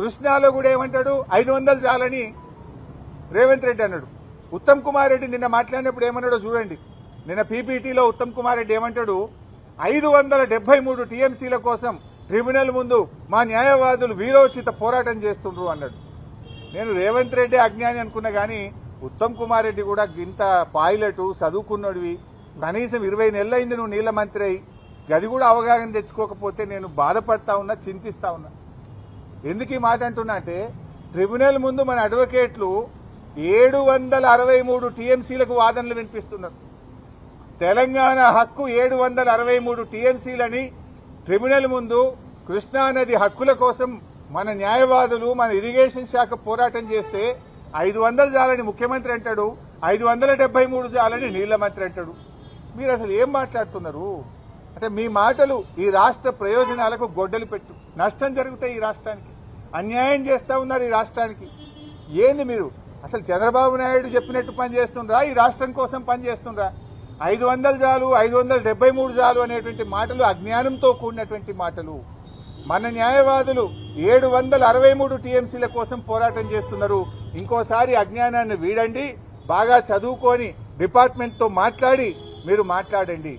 కృష్ణాలో కూడా ఏమంటాడు 500 చాలని రేవంత్ రెడ్డి అన్నాడు. ఉత్తమ్ కుమార్ రెడ్డి నిన్న మాట్లాడినప్పుడు ఏమన్నాడో చూడండి. నిన్న పీపీటీలో ఉత్తమ్ కుమార్ రెడ్డి ఏమంటాడు, 573 టీఎంసీల కోసం ట్రిబ్యునల్ ముందు మా న్యాయవాదులు వీరోచిత పోరాటం చేస్తుండ్రు అన్నాడు. నేను రేవంత్ రెడ్డి అజ్ఞాని అనుకున్నా గానీ ఉత్తమ్ కుమార్ రెడ్డి కూడా ఇంత పైలట్ చదువుకున్నడివి, కనీసం 20 నెలలైంది నువ్వు నీళ్ల మంత్రి అయి, గది కూడా అవగాహన తెచ్చుకోకపోతే నేను బాధపడతా ఉన్నా, చింతిస్తా ఉన్నా. ఎందుకు ఈ మాట అంటున్నా అంటే, ట్రిబ్యునల్ ముందు మన అడ్వకేట్లు 763 టీఎంసీలకు వాదనలు వినిపిస్తున్నారు. తెలంగాణ హక్కు 763 టీఎంసీలని ట్రిబ్యునల్ ముందు కృష్ణానది హక్కుల కోసం మన న్యాయవాదులు, మన ఇరిగేషన్ శాఖ పోరాటం చేస్తే 500 చాలని ముఖ్యమంత్రి అంటాడు, 573 చాలని నీళ్ల మంత్రి అంటాడు. మీరు అసలు ఏం మాట్లాడుతున్నారు? అంటే మీ మాటలు ఈ రాష్ట్ర ప్రయోజనాలకు గొడ్డలి పెట్టు, నష్టం జరుగుతాయి ఈ రాష్ట్రానికి, అన్యాయం చేస్తా ఉన్నారు ఈ రాష్ట్రానికి. ఏంది మీరు అసలు చంద్రబాబు నాయుడు చెప్పినట్టు పని చేస్తుండ్రా, ఈ రాష్ట్రం కోసం పని చేస్తుండ్రా? 500 చాలు, 573 చాలు అనేటువంటి మాటలు అజ్ఞానంతో కూడినటువంటి మాటలు. మన న్యాయవాదులు 763 టీఎంసీల కోసం పోరాటం చేస్తున్నారు. ఇంకోసారి అజ్ఞానాన్ని వీడండి, బాగా చదువుకొని డిపార్ట్మెంట్తో మాట్లాడి మీరు మాట్లాడండి.